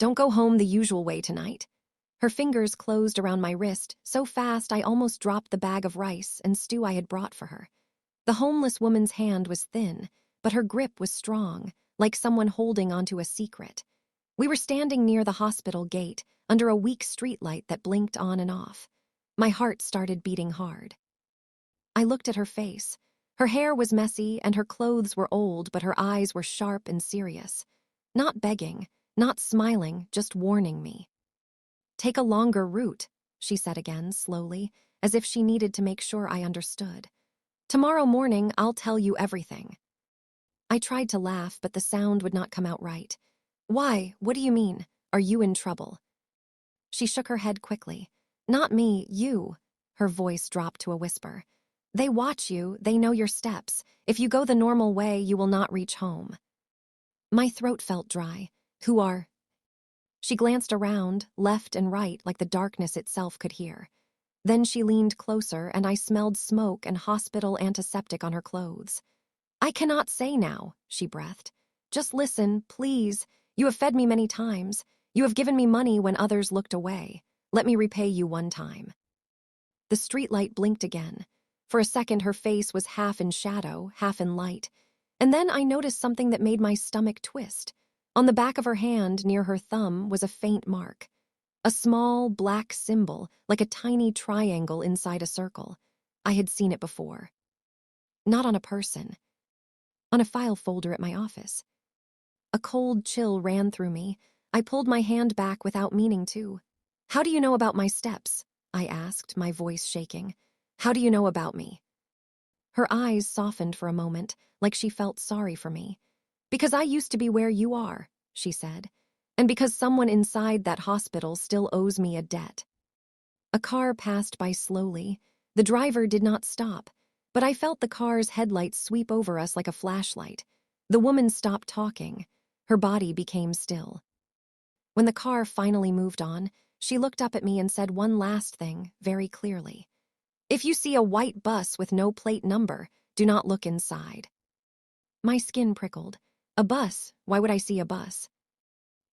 Don't go home the usual way tonight. Her fingers closed around my wrist so fast I almost dropped the bag of rice and stew I had brought for her. The homeless woman's hand was thin, but her grip was strong, like someone holding onto a secret. We were standing near the hospital gate, under a weak streetlight that blinked on and off. My heart started beating hard. I looked at her face. Her hair was messy and her clothes were old, but her eyes were sharp and serious. Not begging, not smiling, just warning me. "Take a longer route," she said again, slowly, as if she needed to make sure I understood. "Tomorrow morning, I'll tell you everything." I tried to laugh, but the sound would not come out right. "Why? What do you mean? Are you in trouble?" She shook her head quickly. "Not me, you." Her voice dropped to a whisper. "They watch you, they know your steps. If you go the normal way, you will not reach home." My throat felt dry. "Who are—" She glanced around, left and right, like the darkness itself could hear. Then she leaned closer, and I smelled smoke and hospital antiseptic on her clothes. "I cannot say now," she breathed. "Just listen, please. You have fed me many times. You have given me money when others looked away. Let me repay you one time." The streetlight blinked again. For a second, her face was half in shadow, half in light. And then I noticed something that made my stomach twist. On the back of her hand, near her thumb, was a faint mark. A small, black symbol, like a tiny triangle inside a circle. I had seen it before. Not on a person. On a file folder at my office. A cold chill ran through me. I pulled my hand back without meaning to. "How do you know about my steps?" I asked, my voice shaking. "How do you know about me?" Her eyes softened for a moment, like she felt sorry for me. "Because I used to be where you are," she said. "And because someone inside that hospital still owes me a debt." A car passed by slowly. The driver did not stop, but I felt the car's headlights sweep over us like a flashlight. The woman stopped talking. Her body became still. When the car finally moved on, she looked up at me and said one last thing, very clearly. "If you see a white bus with no plate number, do not look inside." My skin prickled. A bus? Why would I see a bus?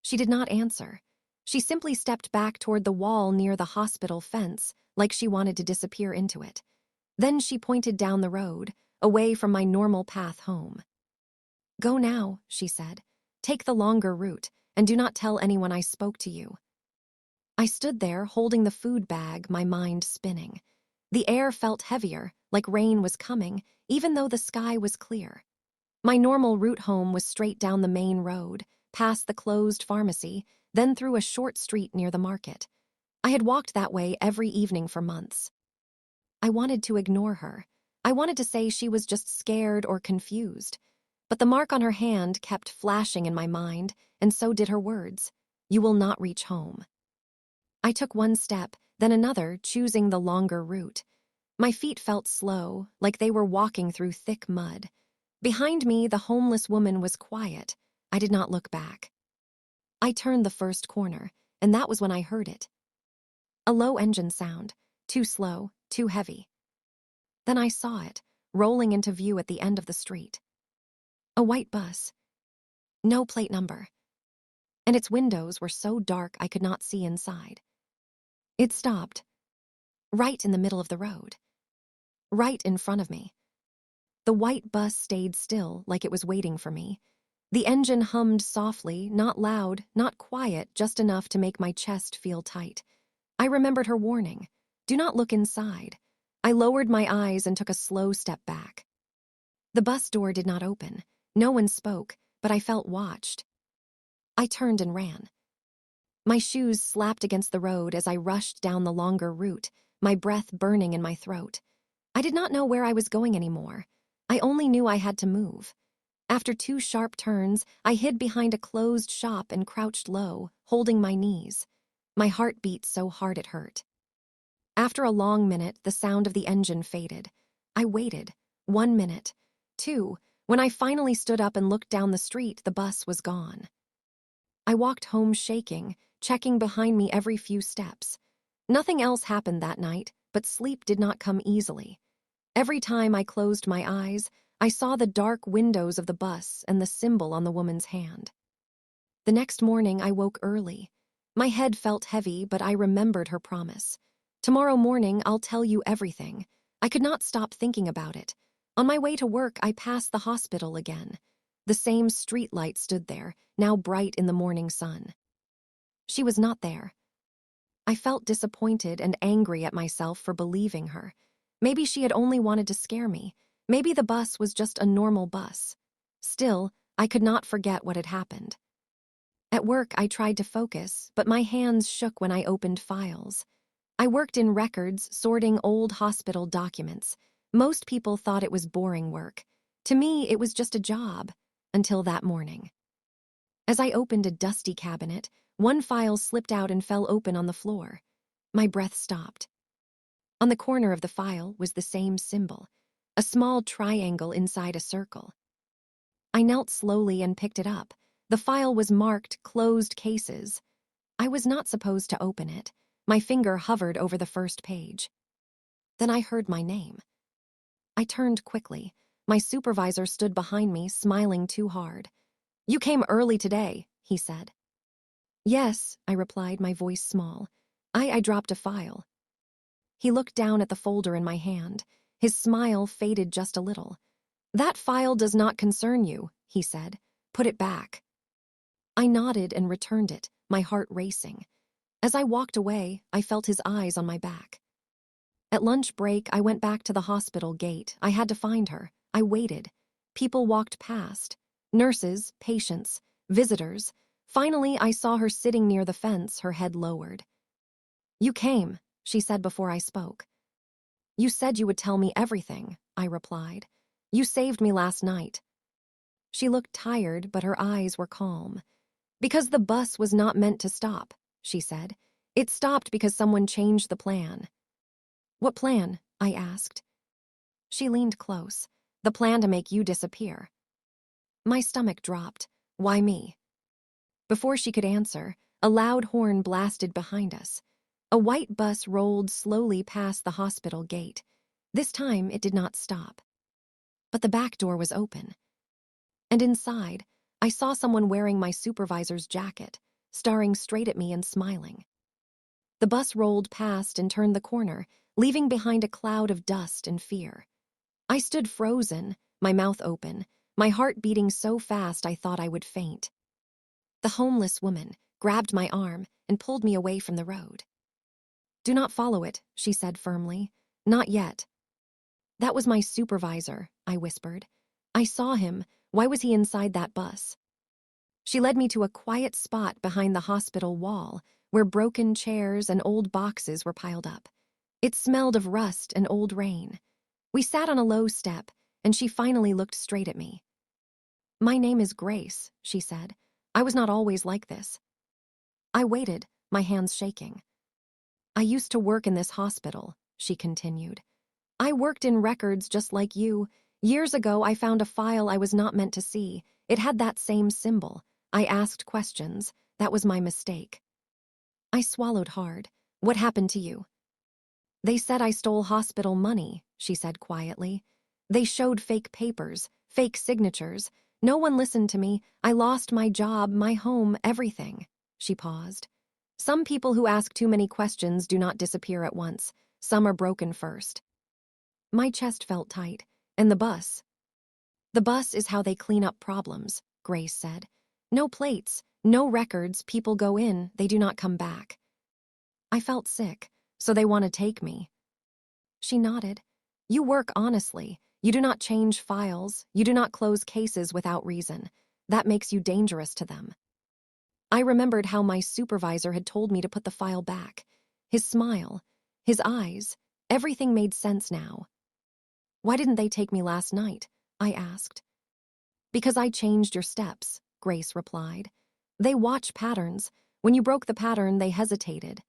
She did not answer. She simply stepped back toward the wall near the hospital fence, like she wanted to disappear into it. Then she pointed down the road, away from my normal path home. "Go now," she said. "Take the longer route, and do not tell anyone I spoke to you." I stood there, holding the food bag, my mind spinning. The air felt heavier, like rain was coming, even though the sky was clear. My normal route home was straight down the main road, past the closed pharmacy, then through a short street near the market. I had walked that way every evening for months. I wanted to ignore her. I wanted to say she was just scared or confused. But the mark on her hand kept flashing in my mind, and so did her words. "You will not reach home." I took one step, then another, choosing the longer route. My feet felt slow, like they were walking through thick mud. Behind me, the homeless woman was quiet. I did not look back. I turned the first corner, and that was when I heard it. A low engine sound, too slow, too heavy. Then I saw it, rolling into view at the end of the street. A white bus. No plate number. And its windows were so dark I could not see inside. It stopped, right in the middle of the road. Right in front of me. The white bus stayed still, like it was waiting for me. The engine hummed softly, not loud, not quiet, just enough to make my chest feel tight. I remembered her warning. Do not look inside. I lowered my eyes and took a slow step back. The bus door did not open. No one spoke, but I felt watched. I turned and ran. My shoes slapped against the road as I rushed down the longer route, my breath burning in my throat. I did not know where I was going anymore. I only knew I had to move. After 2 sharp turns, I hid behind a closed shop and crouched low, holding my knees. My heart beat so hard it hurt. After a long minute, the sound of the engine faded. I waited. 1 minute. 2. When I finally stood up and looked down the street, the bus was gone. I walked home shaking, checking behind me every few steps. Nothing else happened that night, but sleep did not come easily. Every time I closed my eyes, I saw the dark windows of the bus and the symbol on the woman's hand. The next morning, I woke early. My head felt heavy, but I remembered her promise. Tomorrow morning, I'll tell you everything. I could not stop thinking about it. On my way to work, I passed the hospital again. The same street light stood there, now bright in the morning sun. She was not there. I felt disappointed and angry at myself for believing her. Maybe she had only wanted to scare me. Maybe the bus was just a normal bus. Still, I could not forget what had happened. At work, I tried to focus, but my hands shook when I opened files. I worked in records, sorting old hospital documents. Most people thought it was boring work. To me, it was just a job, until that morning. As I opened a dusty cabinet, one file slipped out and fell open on the floor. My breath stopped. On the corner of the file was the same symbol, a small triangle inside a circle. I knelt slowly and picked it up. The file was marked Closed Cases. I was not supposed to open it. My finger hovered over the first page. Then I heard my name. I turned quickly. My supervisor stood behind me, smiling too hard. "You came early today," he said. "Yes," I replied, my voice small. I dropped a file." He looked down at the folder in my hand. His smile faded just a little. "That file does not concern you," he said. "Put it back." I nodded and returned it, my heart racing. As I walked away, I felt his eyes on my back. At lunch break, I went back to the hospital gate. I had to find her. I waited. People walked past. Nurses, patients, visitors. Finally, I saw her sitting near the fence, her head lowered. "You came," she said before I spoke. "You said you would tell me everything," I replied. "You saved me last night." She looked tired, but her eyes were calm. "Because the bus was not meant to stop," she said. "It stopped because someone changed the plan." "What plan?" I asked. She leaned close. "The plan to make you disappear." My stomach dropped. Why me? Before she could answer, a loud horn blasted behind us. A white bus rolled slowly past the hospital gate. This time, it did not stop. But the back door was open. And inside, I saw someone wearing my supervisor's jacket, staring straight at me and smiling. The bus rolled past and turned the corner, leaving behind a cloud of dust and fear. I stood frozen, my mouth open, my heart beating so fast I thought I would faint. The homeless woman grabbed my arm and pulled me away from the road. "Do not follow it," she said firmly. "Not yet." "That was my supervisor," I whispered. "I saw him. Why was he inside that bus?" She led me to a quiet spot behind the hospital wall, where broken chairs and old boxes were piled up. It smelled of rust and old rain. We sat on a low step, and she finally looked straight at me. "My name is Grace," she said. "I was not always like this." I waited, my hands shaking. "I used to work in this hospital," she continued. "I worked in records just like you. Years ago, I found a file I was not meant to see. It had that same symbol. I asked questions. That was my mistake." I swallowed hard. "What happened to you?" "They said I stole hospital money," she said quietly. "They showed fake papers, fake signatures. No one listened to me. I lost my job, my home, everything." She paused. "Some people who ask too many questions do not disappear at once. Some are broken first." My chest felt tight. "And the bus?" "The bus is how they clean up problems," Grace said. "No plates, no records, people go in, they do not come back." I felt sick. "So they want to take me." She nodded. "You work honestly. You do not change files. You do not close cases without reason. That makes you dangerous to them." I remembered how my supervisor had told me to put the file back. His smile, his eyes, everything made sense now. "Why didn't they take me last night?" I asked. "Because I changed your steps," Grace replied. "They watch patterns. When you broke the pattern, they hesitated."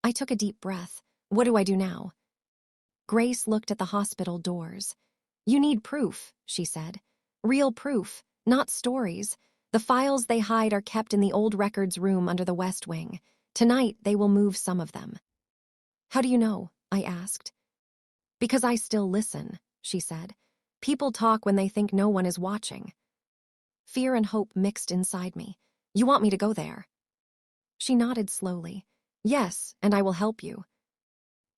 I took a deep breath. "What do I do now?" Grace looked at the hospital doors. "You need proof," she said. "Real proof, not stories. The files they hide are kept in the old records room under the West Wing. Tonight, they will move some of them." "How do you know?" I asked. "Because I still listen," she said. "People talk when they think no one is watching." Fear and hope mixed inside me. You want me to go there?" She nodded slowly. "Yes, and I will help you."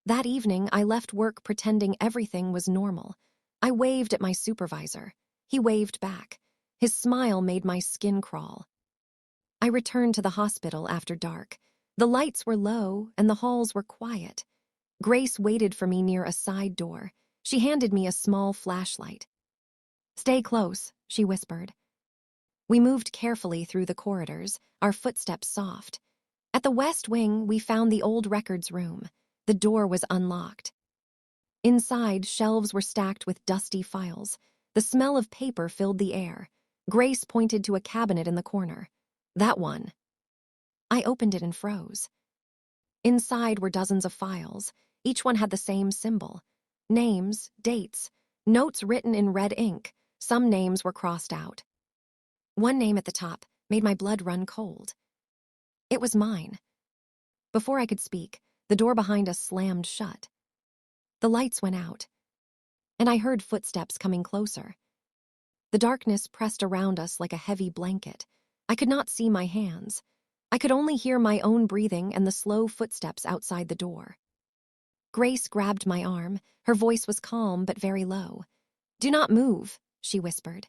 That evening, I left work pretending everything was normal. I waved at my supervisor. He waved back. His smile made my skin crawl. I returned to the hospital after dark. The lights were low and the halls were quiet. Grace waited for me near a side door. She handed me a small flashlight. "Stay close," she whispered. We moved carefully through the corridors, our footsteps soft. At the west wing, we found the old records room. The door was unlocked. Inside, shelves were stacked with dusty files. The smell of paper filled the air. Grace pointed to a cabinet in the corner. "That one." I opened it and froze. Inside were dozens of files. Each one had the same symbol. Names, dates, notes written in red ink. Some names were crossed out. One name at the top made my blood run cold. It was mine. Before I could speak, the door behind us slammed shut. The lights went out, and I heard footsteps coming closer. The darkness pressed around us like a heavy blanket. I could not see my hands. I could only hear my own breathing and the slow footsteps outside the door. Grace grabbed my arm. Her voice was calm but very low. "Do not move," she whispered.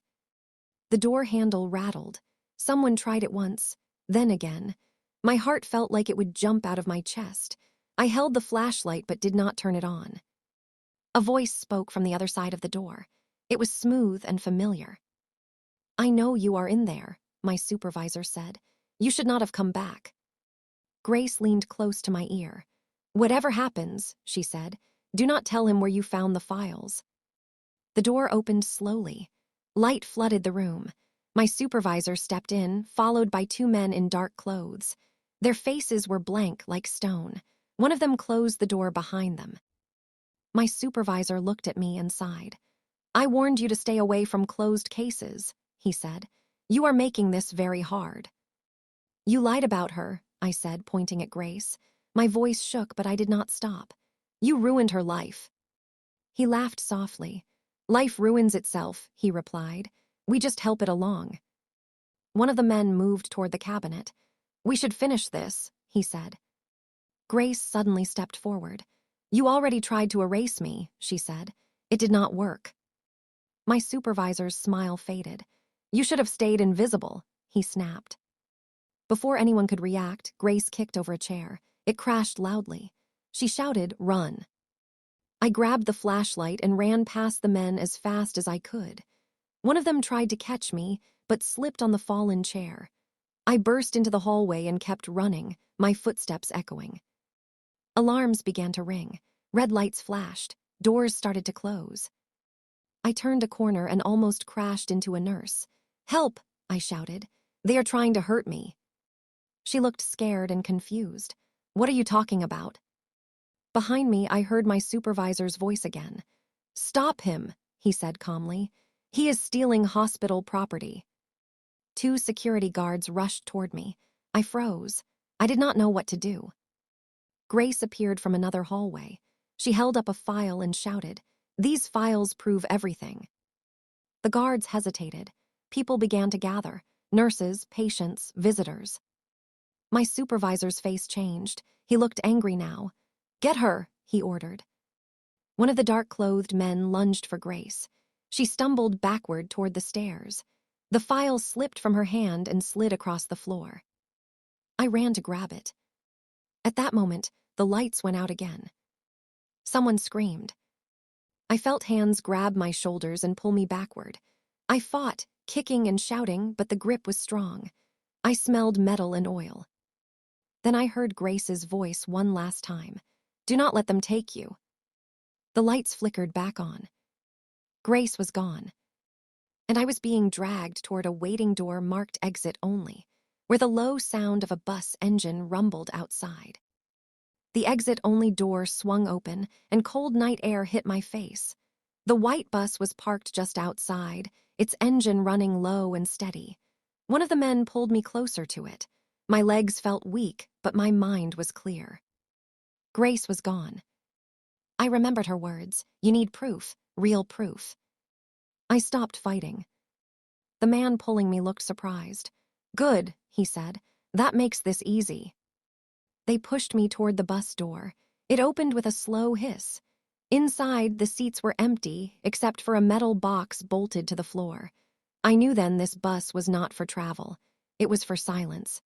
The door handle rattled. Someone tried it once, then again. My heart felt like it would jump out of my chest. I held the flashlight but did not turn it on. A voice spoke from the other side of the door. It was smooth and familiar. "I know you are in there," my supervisor said. "You should not have come back." Grace leaned close to my ear. "Whatever happens," she said, "do not tell him where you found the files." The door opened slowly. Light flooded the room. My supervisor stepped in, followed by two men in dark clothes. Their faces were blank like stone. One of them closed the door behind them. My supervisor looked at me and sighed. "I warned you to stay away from closed cases," he said. "You are making this very hard." "You lied about her," I said, pointing at Grace. My voice shook, but I did not stop. "You ruined her life." He laughed softly. "Life ruins itself," he replied. "We just help it along." One of the men moved toward the cabinet. "We should finish this," he said. Grace suddenly stepped forward. "You already tried to erase me," she said. "It did not work." My supervisor's smile faded. "You should have stayed invisible," he snapped. Before anyone could react, Grace kicked over a chair. It crashed loudly. She shouted, "Run." I grabbed the flashlight and ran past the men as fast as I could. One of them tried to catch me, but slipped on the fallen chair. I burst into the hallway and kept running, my footsteps echoing. Alarms began to ring. Red lights flashed. Doors started to close. I turned a corner and almost crashed into a nurse. "Help!" I shouted. "They are trying to hurt me." She looked scared and confused. "What are you talking about?" Behind me, I heard my supervisor's voice again. "Stop him," he said calmly. "He is stealing hospital property." Two security guards rushed toward me. I froze. I did not know what to do. Grace appeared from another hallway. She held up a file and shouted, "These files prove everything." The guards hesitated. People began to gather. Nurses, patients, visitors. My supervisor's face changed. He looked angry now. "Get her," he ordered. One of the dark-clothed men lunged for Grace. She stumbled backward toward the stairs. The file slipped from her hand and slid across the floor. I ran to grab it. At that moment, the lights went out again. Someone screamed. I felt hands grab my shoulders and pull me backward. I fought, kicking and shouting, but the grip was strong. I smelled metal and oil. Then I heard Grace's voice one last time. "Do not let them take you." The lights flickered back on. Grace was gone. And I was being dragged toward a waiting door marked exit only, where the low sound of a bus engine rumbled outside. The exit-only door swung open, and cold night air hit my face. The white bus was parked just outside, its engine running low and steady. One of the men pulled me closer to it. My legs felt weak, but my mind was clear. Grace was gone. I remembered her words, "You need proof, real proof." I stopped fighting. The man pulling me looked surprised. Good, he said. That makes this easy. They pushed me toward the bus door. It opened with a slow hiss. Inside, the seats were empty, except for a metal box bolted to the floor. I knew then this bus was not for travel. It was for silence.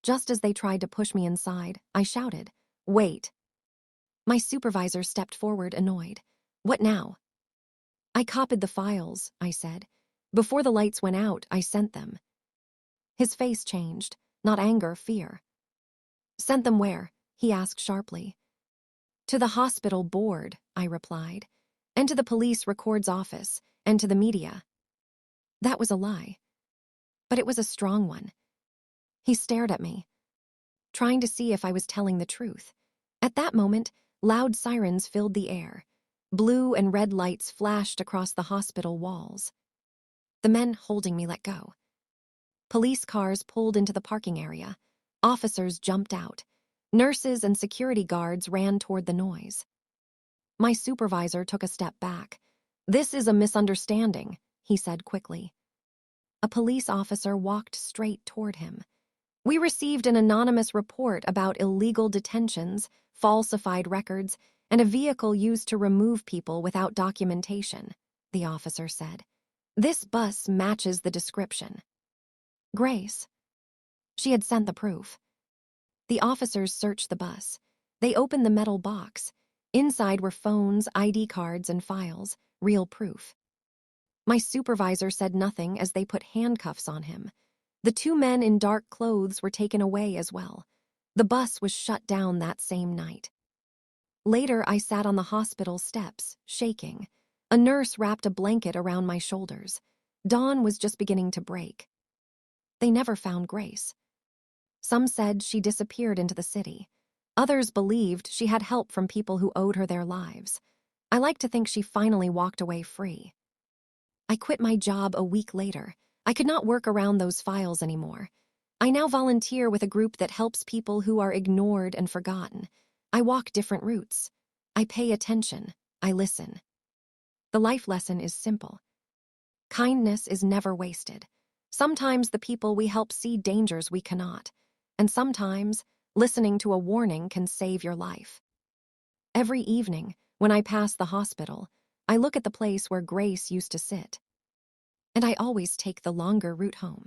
Just as they tried to push me inside, I shouted, "Wait." My supervisor stepped forward, annoyed. "What now?" "I copied the files," I said. "Before the lights went out, I sent them." His face changed, not anger, fear. "Sent them where?" he asked sharply. "To the hospital board," I replied, "and to the police records office, and to the media." That was a lie. But it was a strong one. He stared at me, trying to see if I was telling the truth. At that moment, loud sirens filled the air. Blue and red lights flashed across the hospital walls. The men holding me let go. Police cars pulled into the parking area. Officers jumped out. Nurses and security guards ran toward the noise. My supervisor took a step back. "This is a misunderstanding," he said quickly. A police officer walked straight toward him. "We received an anonymous report about illegal detentions, falsified records, and a vehicle used to remove people without documentation," the officer said. "This bus matches the description." Grace. She had sent the proof. The officers searched the bus. They opened the metal box. Inside were phones, ID cards, and files, real proof. My supervisor said nothing as they put handcuffs on him. The two men in dark clothes were taken away as well. The bus was shut down that same night. Later, I sat on the hospital steps, shaking. A nurse wrapped a blanket around my shoulders. Dawn was just beginning to break. They never found Grace. Some said she disappeared into the city. Others believed she had help from people who owed her their lives. I like to think she finally walked away free. I quit my job a week later. I could not work around those files anymore. I now volunteer with a group that helps people who are ignored and forgotten. I walk different routes. I pay attention. I listen. The life lesson is simple. Kindness is never wasted. Sometimes the people we help see dangers we cannot. And sometimes, listening to a warning can save your life. Every evening, when I pass the hospital, I look at the place where Grace used to sit. And I always take the longer route home.